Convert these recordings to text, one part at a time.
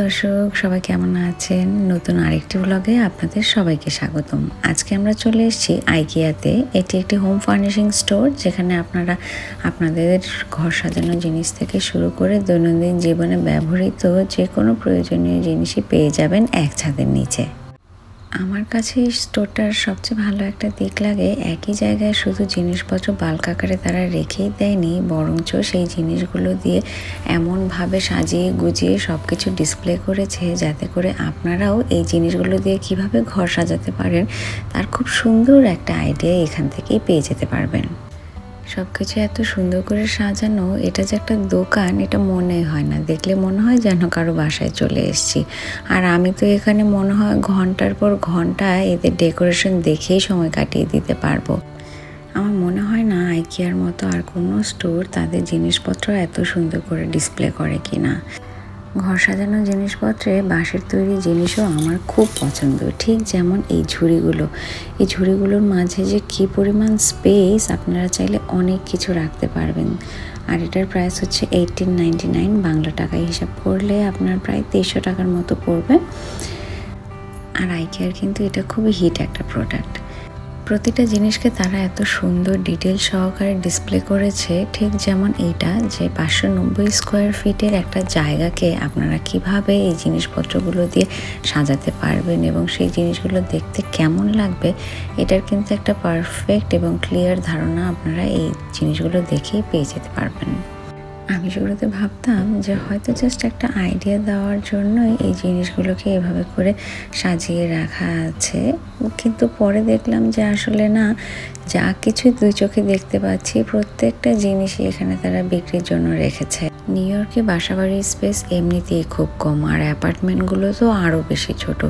দর্শক, সবাই কেমন আছেন? নতুন আরেকটি ব্লগে আপনাদের সবাইকে স্বাগতম। আজকে আমরা চলে এসেছি আইকিয়াতে। এটি একটি হোম ফার্নিশিং স্টোর, যেখানে আপনারা আপনাদের ঘর সাজানোর জিনিস থেকে শুরু করে দৈনন্দিন জীবনে ব্যবহৃত যে কোনো প্রয়োজনীয় জিনিসই পেয়ে যাবেন এক ছাদের নিচে। আমার কাছে এই স্টোরটার সবচেয়ে ভালো একটা দিক লাগে, একই জায়গায় শুধু জিনিসপত্র বাল্ক আকারে তারা রেখেই দেয়নি, বরঞ্চ সেই জিনিসগুলো দিয়ে এমনভাবে সাজিয়ে গুজিয়ে সব কিছু ডিসপ্লে করেছে যাতে করে আপনারাও এই জিনিসগুলো দিয়ে কিভাবে ঘর সাজাতে পারেন তার খুব সুন্দর একটা আইডিয়া এখান থেকেই পেয়ে যেতে পারবেন। সব কিছু এত সুন্দর করে সাজানো, এটা যে একটা দোকান এটা মনে হয় না, দেখলে মনে হয় যেন কারো বাসায় চলে এসেছি। আর আমি তো এখানে মনে হয় ঘন্টার পর ঘন্টা এদের ডেকোরেশন দেখেই সময় কাটিয়ে দিতে পারবো। আমার মনে হয় না আইকিয়ার মতো আর কোনো স্টোর তাদের জিনিসপত্র এত সুন্দর করে ডিসপ্লে করে কিনা। ঘর সাজানোর জিনিসপত্রে বাঁশের তৈরি জিনিসও আমার খুব পছন্দ, ঠিক যেমন এই ঝুড়িগুলো। এই ঝুড়িগুলোর মাঝে যে কী পরিমাণ স্পেস, আপনারা চাইলে অনেক কিছু রাখতে পারবেন। আর এটার প্রাইস হচ্ছে 1899, বাংলা টাকায় হিসাব করলে আপনার প্রায় 2300 টাকার মতো পড়বে। আর আইকিয়ার কিন্তু এটা খুবই হিট একটা প্রোডাক্ট। প্রতিটা জিনিসকে তারা এত সুন্দর ডিটেল সহকারে ডিসপ্লে করেছে, ঠিক যেমন এইটা যে 590 স্কোয়ার ফিটের একটা জায়গাকে আপনারা কিভাবে এই জিনিসপত্রগুলো দিয়ে সাজাতে পারবেন এবং সেই জিনিসগুলো দেখতে কেমন লাগবে, এটার কিন্তু একটা পারফেক্ট এবং ক্লিয়ার ধারণা আপনারা এই জিনিসগুলো দেখেই পেয়ে যেতে পারবেন। আমি শুরুতে ভাবতাম যে হয়তো জাস্ট একটা আইডিয়া দেওয়ার জন্যই এই জিনিসগুলোকে এভাবে করে সাজিয়ে রাখা আছে, কিন্তু পরে দেখলাম যে আসলে না, যা কিছু দুই চোখে দেখতে পাচ্ছি প্রত্যেকটা জিনিসই এখানে তারা বিক্রির জন্য রেখেছে। নিউ ইয়র্কে বাসাবাড়ির স্পেস এমনিতেই খুব কম, আর অ্যাপার্টমেন্টগুলো তো আরও বেশি ছোট।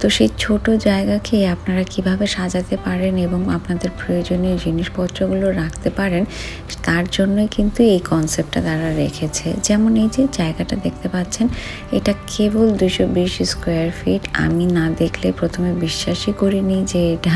তো সেই ছোট জায়গাকে আপনারা কিভাবে সাজাতে পারেন এবং আপনাদের প্রয়োজনীয় জিনিসপত্রগুলো রাখতে পারেন, তার জন্যই কিন্তু এই কনসেপ্টটা তারা রেখেছে। যেমন এই যে জায়গাটা দেখতে পাচ্ছেন, এটা কেবল 220 স্কোয়ার ফিট। আমি না দেখলে প্রথমে বিশ্বাসই করিনি যে এটা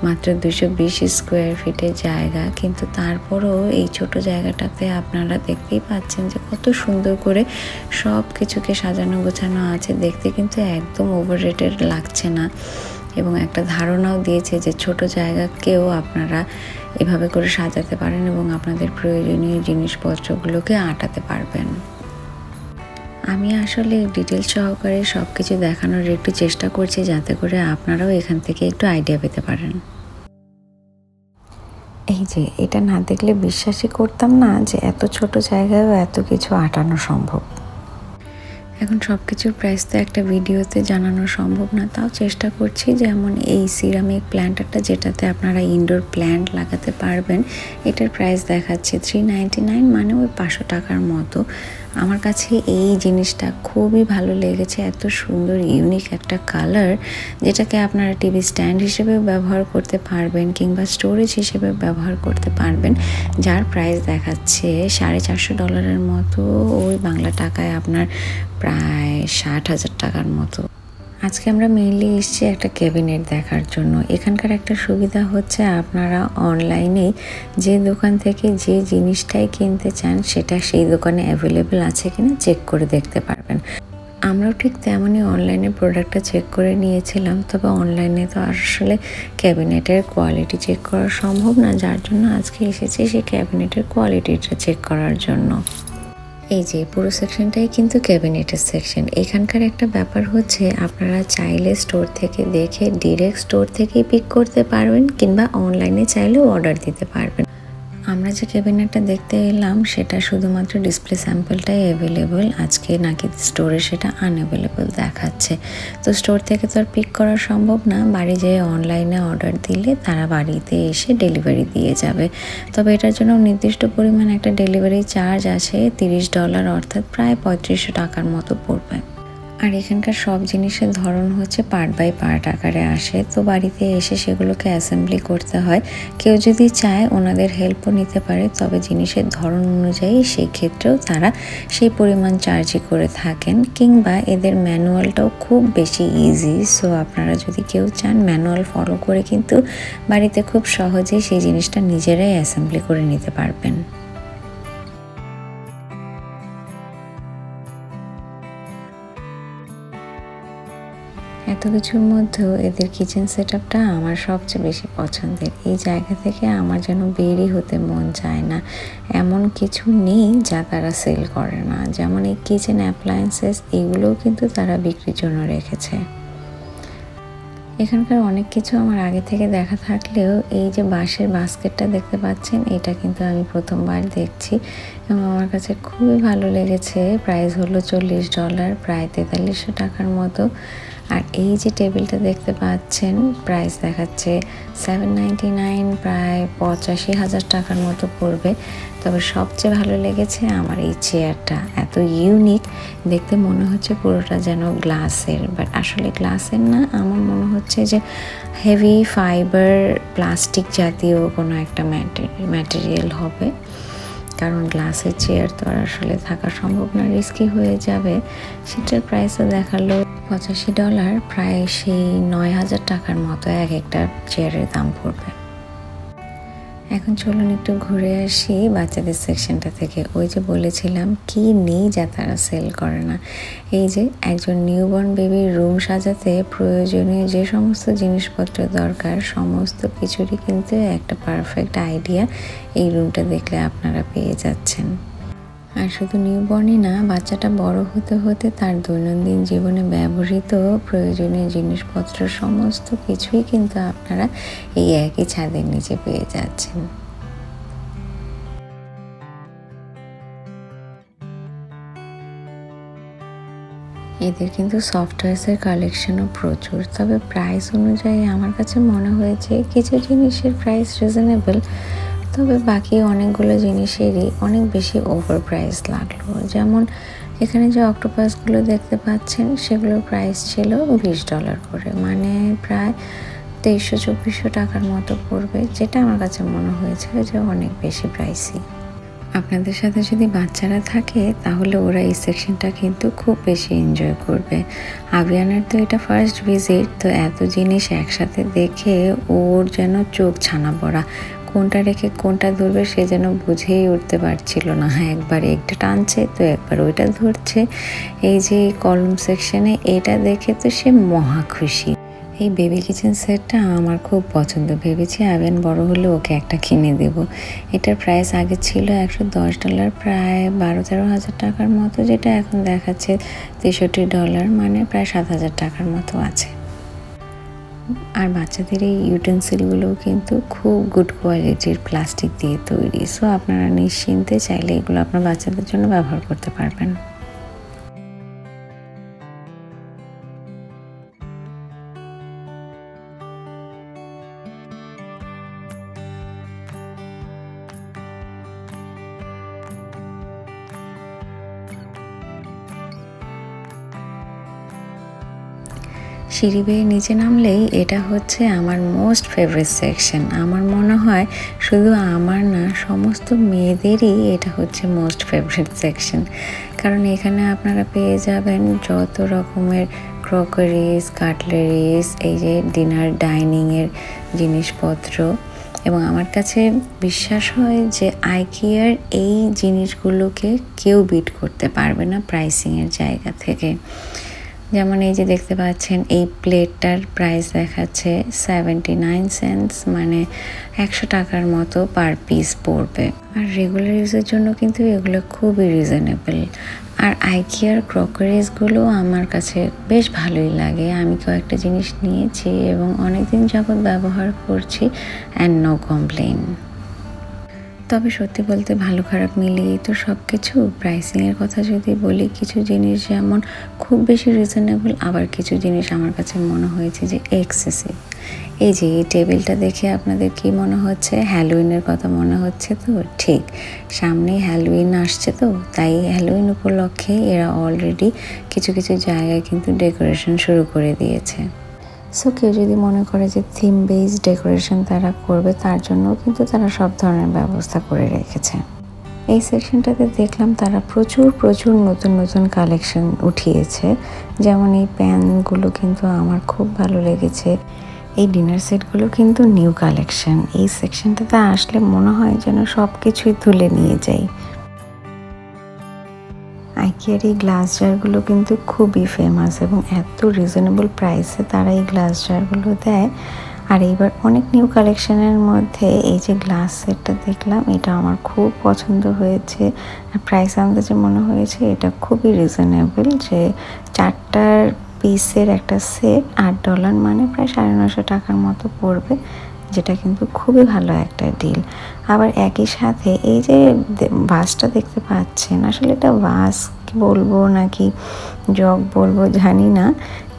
মাত্র 220 স্কোয়ার ফিটের জায়গা, কিন্তু তারপরও এই ছোট জায়গাটাতে আপনারা দেখতেই পাচ্ছেন যে কত সুন্দর করে সব কিছুকে সাজানো গোছানো আছে। দেখতে কিন্তু একদম ওভাররেটেড লাগছে না, এবং একটা ধারণাও দিয়েছে যে ছোট জায়গাকেও আপনারা এভাবে করে সাজাতে পারেন এবং আপনাদের প্রয়োজনীয় জিনিসপত্রগুলোকে আঁটাতে পারবেন। আমি আসলে ডিটেল সহকারে সব কিছু দেখানোর একটু চেষ্টা করছি যাতে করে আপনারাও এখান থেকে একটু আইডিয়া পেতে পারেন। এই যে এটা না দেখলে বিশ্বাসই করতাম না যে এত ছোট জায়গায়ও এত কিছু আঁটানো সম্ভব। এখন সব কিছুর প্রাইস তো একটা ভিডিওতে জানানো সম্ভব না, তাও চেষ্টা করছি। যেমন এই সিরামিক প্ল্যান্টারটা, যেটাতে আপনারা ইনডোর প্ল্যান্ট লাগাতে পারবেন, এটার প্রাইস দেখাচ্ছে 399, মানে ওই 500 টাকার মতো। আমার কাছে এই জিনিসটা খুবই ভালো লেগেছে, এত সুন্দর ইউনিক একটা কালার, যেটাকে আপনারা টিভি স্ট্যান্ড হিসেবেও ব্যবহার করতে পারবেন কিংবা স্টোরেজ হিসেবে ব্যবহার করতে পারবেন, যার প্রাইস দেখাচ্ছে $450 মতো, ওই বাংলা টাকায় আপনার প্রায় 60,000 টাকার মতো। আজকে আমরা মেইনলি এসেছি একটা ক্যাবিনেট দেখার জন্য। এখানকার একটা সুবিধা হচ্ছে আপনারা অনলাইনে যে দোকান থেকে যে জিনিসটাই কিনতে চান সেটা সেই দোকানে অ্যাভেলেবেল আছে কিনা চেক করে দেখতে পারবেন। আমরাও ঠিক তেমনই অনলাইনে প্রোডাক্টটা চেক করে নিয়েছিলাম, তবে অনলাইনে তো আসলে ক্যাবিনেটের কোয়ালিটি চেক করা সম্ভব না, যার জন্য আজকে এসেছি সেই ক্যাবিনেটের কোয়ালিটিটা চেক করার জন্য। এই যে পুরো সেকশনটাই কিন্তু ক্যাবিনেটের সেকশন। এখানকার একটা ব্যাপার হচ্ছে আপনারা চাইলে স্টোর থেকে দেখে ডিরেক্ট স্টোর থেকেই পিক করতে পারবেন কিংবা অনলাইনে চাইলেও অর্ডার দিতে পারবেন। আমরা যে ক্যাবিনেটটা দেখতে এলাম সেটা শুধুমাত্র ডিসপ্লে স্যাম্পলটাই অ্যাভেলেবল, আজকে নাকি স্টোরে সেটা আনঅ্যাভেলেবল দেখাচ্ছে। তো স্টোর থেকে তো আর পিক করা সম্ভব না, বাড়ি যেয়ে অনলাইনে অর্ডার দিলে তারা বাড়িতে এসে ডেলিভারি দিয়ে যাবে। তবে এটার জন্য নির্দিষ্ট পরিমাণ একটা ডেলিভারি চার্জ আছে, $30, অর্থাৎ প্রায় 3500 টাকার মতো পড়বে। আর এখানকার সব জিনিসের ধরন হচ্ছে পার্ট বাই পার্ট আকারে আসে, তো বাড়িতে এসে সেগুলোকে অ্যাসেম্বলি করতে হয়। কেউ যদি চায় ওনাদের হেল্পও নিতে পারে, তবে জিনিসের ধরন অনুযায়ী সেই ক্ষেত্রেও তারা সেই পরিমাণ চার্জই করে থাকেন, কিংবা এদের ম্যানুয়ালটাও খুব বেশি ইজি। সো আপনারা যদি কেউ চান ম্যানুয়াল ফলো করে কিন্তু বাড়িতে খুব সহজেই সেই জিনিসটা নিজেরাই অ্যাসেম্বলি করে নিতে পারবেন। এত কিছুর মধ্যেও এদের কিচেন সেটআপটা আমার সবচেয়ে বেশি পছন্দের। এই জায়গা থেকে আমার যেন বেরই হতে মন চায় না। এমন কিছু নেই যা তারা সেল করে না। যেমন এই কিচেন অ্যাপ্লায়েন্সেস, এগুলোও কিন্তু তারা বিক্রির জন্য রেখেছে। এখানকার অনেক কিছু আমার আগে থেকে দেখা থাকলেও এই যে বাঁশের বাস্কেটটা দেখতে পাচ্ছেন, এটা কিন্তু আমি প্রথমবার দেখছি এবং আমার কাছে খুবই ভালো লেগেছে। প্রাইস হলো $40, প্রায় 4300 টাকার মতো। আর এই যে টেবিলটা দেখতে পাচ্ছেন, প্রাইস দেখাচ্ছে $799, প্রায় 85,000 টাকার মতো পড়বে। তবে সবচেয়ে ভালো লেগেছে আমার এই চেয়ারটা, এত ইউনিক দেখতে, মনে হচ্ছে পুরোটা যেন গ্লাসের, বাট আসলে গ্লাসের না, আমার মনে হচ্ছে যে হেভি ফাইবার প্লাস্টিক জাতীয় কোনো একটা ম্যাটেরিয়াল হবে, কারণ গ্লাসের চেয়ার তো আর আসলে থাকা সম্ভব না, রিস্কি হয়ে যাবে। সেটার প্রাইসও দেখালো $85, প্রায় সেই 9,000 টাকার মতো এক একটা চেয়ারের দাম পড়বে। এখন চলুন একটু ঘুরে আসি বাচ্চাদের সেকশনটা থেকে। ওই যে বলেছিলাম কি নেই যা তারা সেল করে না। এই যে একজন নিউবর্ন বেবির রুম সাজাতে প্রয়োজনীয় যে সমস্ত জিনিসপত্র দরকার, সমস্ত কিছুরই কিন্তু একটা পারফেক্ট আইডিয়া এই রুমটা দেখলে আপনারা পেয়ে যাচ্ছেন। আর শুধু নিউবর্নই না, বাচ্চাটা বড় হতে হতে তার দৈনন্দিন জীবনে ব্যবহৃত প্রয়োজনীয় জিনিসপত্র সমস্ত কিছুই কিন্তু আপনারা এই একই ছাদের নিচে পেয়ে যাচ্ছেন। এদের কিন্তু সফটওয়্যার্সের কালেকশনও প্রচুর, তবে প্রাইস অনুযায়ী আমার কাছে মনে হয়েছে কিছু জিনিসের প্রাইস রিজনেবল, তবে বাকি অনেকগুলো জিনিসেরই অনেক বেশি ওভার প্রাইস লাগলো। যেমন এখানে যে অক্টোপাসগুলো দেখতে পাচ্ছেন, সেগুলোর প্রাইস ছিল $20 করে, মানে প্রায় 2300-2400 টাকার মতো পড়বে, যেটা আমার কাছে মনে হয়েছিল যে অনেক বেশি প্রাইসি। আপনাদের সাথে যদি বাচ্চারা থাকে তাহলে ওরা এই সেকশনটা কিন্তু খুব বেশি এনজয় করবে। আবিয়ানের তো এটা ফার্স্ট ভিজিট, তো এত জিনিস একসাথে দেখে ওর যেন চোখ ছানা পড়া, কোনটা রেখে কোনটা ধরবে সে যেন বুঝেই উঠতে পারছিল না। একবার একটা টানছে তো একবার ওইটা ধরছে। এই যে কলম সেকশনে এটা দেখে তো সে মহা খুশি। এই বেবি কিচেন সেটটা আমার খুব পছন্দ, ভেবেছি আবিয়ান বড় হলে ওকে একটা কিনে দেব। এটার প্রাইস আগে ছিল $110, প্রায় 12-13 হাজার টাকার মতো, যেটা এখন দেখাচ্ছে $63, মানে প্রায় 7,000 টাকার মতো আছে। আর বাচ্চাদের এই ইউটেন্সিলগুলোও কিন্তু খুব গুড কোয়ালিটির প্লাস্টিক দিয়ে তৈরি, সো আপনারা নিশ্চিন্তে চাইলে এগুলো আপনার বাচ্চাদের জন্য ব্যবহার করতে পারবেন। সিঁড়ি বেয়ে নিচে নামলেই এটা হচ্ছে আমার মোস্ট ফেভারিট সেকশন। আমার মনে হয় শুধু আমার না, সমস্ত মেয়েদেরই এটা হচ্ছে মোস্ট ফেভারিট সেকশন, কারণ এখানে আপনারা পেয়ে যাবেন যত রকমের ক্রকারিজ, কাটলারিজ, এই যে ডিনার ডাইনিংয়ের জিনিসপত্র। এবং আমার কাছে বিশ্বাস হয় যে আইকিয়ার এই জিনিসগুলোকে কেউ বিট করতে পারবে না প্রাইসিংয়ের জায়গা থেকে। যেমন এই যে দেখতে পাচ্ছেন, এই প্লেটটার প্রাইস দেখাচ্ছে 79 সেন্টস, মানে 100 টাকার মতো পার পিস পড়বে। আর রেগুলার ইউজের জন্য কিন্তু এগুলো খুবই রিজনেবল। আর আইকিয়ার ক্রকারিজগুলো আমার কাছে বেশ ভালোই লাগে। আমি কয়েকটা জিনিস নিয়েছি এবং অনেকদিন যাবৎ ব্যবহার করছি, অ্যান্ড নো কমপ্লেন। তবে সত্যি বলতে ভালো খারাপ মিলিয়েই তো সব কিছু। প্রাইসিংয়ের কথা যদি বলি, কিছু জিনিস যেমন খুব বেশি রিজনেবল, আবার কিছু জিনিস আমার কাছে মনে হয়েছে যে এক্সেসিভ। এই যে এই টেবিলটা দেখে আপনাদের কি মনে হচ্ছে? হ্যালোউইনের কথা মনে হচ্ছে তো? ঠিক, সামনেই হ্যালোউইন আসছে, তো তাই হ্যালোউইন উপলক্ষে এরা অলরেডি কিছু কিছু জায়গায় কিন্তু ডেকোরেশন শুরু করে দিয়েছে। সো কেউ যদি মনে করে যে থিম বেসড ডেকোরেশন তারা করবে, তার জন্য কিন্তু তারা সব ধরনের ব্যবস্থা করে রেখেছে। এই সেকশনটাতে দেখলাম তারা প্রচুর নতুন নতুন কালেকশন উঠিয়েছে। যেমন এই প্যানগুলো কিন্তু আমার খুব ভালো লেগেছে। এই ডিনার সেটগুলো কিন্তু নিউ কালেকশন। এই সেকশনটাতে আসলে মনে হয় যেন সব কিছুই তুলে নিয়ে যাই। আইকিয়ার এই গ্লাস জারগুলো কিন্তু খুবই ফেমাস এবং এত রিজনেবল প্রাইসে তারা এই গ্লাস জারগুলো দেয়। আর এইবার অনেক নিউ কালেকশনের মধ্যে এই যে গ্লাস সেটটা দেখলাম, এটা আমার খুব পছন্দ হয়েছে। আর প্রাইস আন্দাজে মনে হয়েছে এটা খুবই রিজনেবল, যে 4টার পিসের একটা সেট $8 মানে প্রায় 950 টাকার মতো পড়বে, যেটা কিন্তু খুবই ভালো একটা ডিল। আবার একই সাথে এই যে ভাসটা দেখতে পাচ্ছেন, আসলে এটা ভাস বলবো নাকি জগ বলবো জানি না,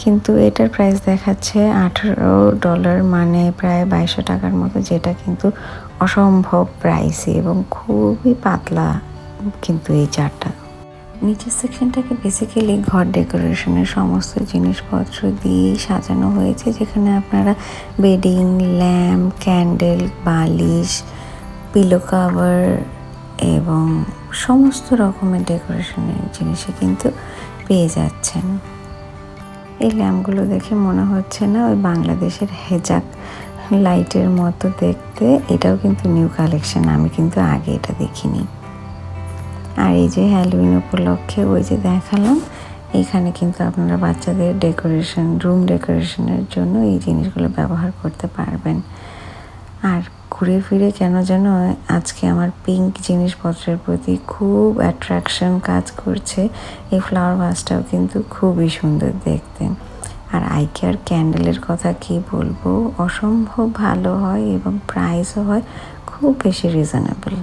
কিন্তু এটার প্রাইস দেখাচ্ছে $18 মানে প্রায় 2200 টাকার মতো, যেটা কিন্তু অসম্ভব প্রাইসি এবং খুবই পাতলা কিন্তু এই জারটা। নিচের সেকশনটাকে বেসিক্যালি ঘর ডেকোরেশনের সমস্ত জিনিসপত্র দিয়েই সাজানো হয়েছে, যেখানে আপনারা বেডিং, ল্যাম্প, ক্যান্ডেল, বালিশ, পিলো কাভার এবং সমস্ত রকমের ডেকোরেশনের জিনিসই কিন্তু পেয়ে যাচ্ছেন। এই ল্যাম্পগুলো দেখে মনে হচ্ছে না ওই বাংলাদেশের হেজাক লাইটের মতো দেখতে। এটাও কিন্তু নিউ কালেকশন, আমি কিন্তু আগে এটা দেখিনি। আর এই যে হ্যালোউইন উপলক্ষে ওই যে দেখালাম, এখানে কিন্তু আপনারা বাচ্চাদের ডেকোরেশন, রুম ডেকোরেশনের জন্য এই জিনিসগুলো ব্যবহার করতে পারবেন। আর ঘুরে ফিরে কেন যেন আজকে আমার পিঙ্ক জিনিসপত্রের প্রতি খুব অ্যাট্রাকশন কাজ করছে। এই ফ্লাওয়ার ভাসটাও কিন্তু খুবই সুন্দর দেখতে। আর আইকিয়ার ক্যান্ডেলের কথা কি বলবো, অসম্ভব ভালো হয় এবং প্রাইসও হয় খুব বেশি রিজনেবল।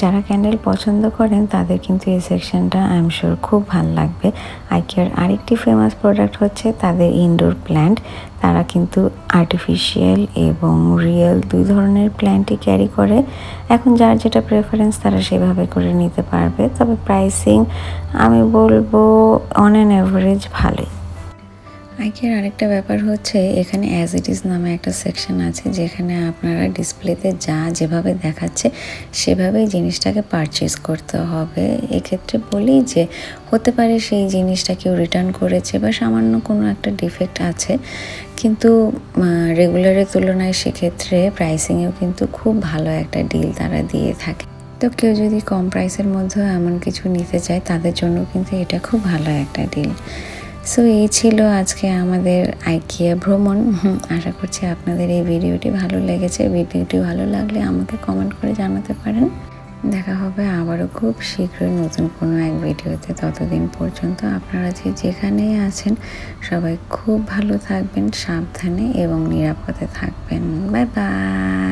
যারা ক্যান্ডেল পছন্দ করেন তাদের কিন্তু এই সেকশনটা আই এম শিওর খুব ভালো লাগবে। আইকিয়ার আরেকটি ফেমাস প্রোডাক্ট হচ্ছে তাদের ইনডোর প্ল্যান্ট। তারা কিন্তু আর্টিফিশিয়াল এবং রিয়েল দুই ধরনের প্ল্যান্টই ক্যারি করে। এখন যার যেটা প্রেফারেন্স তারা সেভাবে করে নিতে পারবে, তবে প্রাইসিং আমি বলবো অন অ্যান অ্যাভারেজ ভালোই। আইকিয়ার আরেকটা ব্যাপার হচ্ছে এখানে অ্যাজ ইট ইজ নামে একটা সেকশন আছে, যেখানে আপনারা ডিসপ্লেতে যা যেভাবে দেখাচ্ছে সেভাবেই জিনিসটাকে পারচেজ করতে হবে। এক্ষেত্রে বলি যে হতে পারে সেই জিনিসটা কেউ রিটার্ন করেছে বা সামান্য কোনো একটা ডিফেক্ট আছে, কিন্তু রেগুলারের তুলনায় সেক্ষেত্রে প্রাইসিংয়েও কিন্তু খুব ভালো একটা ডিল তারা দিয়ে থাকে। তো কেউ যদি কম প্রাইসের মধ্যে এমন কিছু নিতে চায় তাদের জন্য কিন্তু এটা খুব ভালো একটা ডিল। সো এই ছিল আজকে আমাদের আইকিয়া ভ্রমণ। আশা করছি আপনাদের এই ভিডিওটি ভালো লেগেছে। ভিডিওটি ভালো লাগলে আমাকে কমেন্ট করে জানাতে পারেন। দেখা হবে আবারও খুব শীঘ্রই নতুন কোনো এক ভিডিওতে। ততদিন পর্যন্ত আপনারা যেখানেই আছেন সবাই খুব ভালো থাকবেন, সাবধানে এবং নিরাপদে থাকবেন। Bye bye.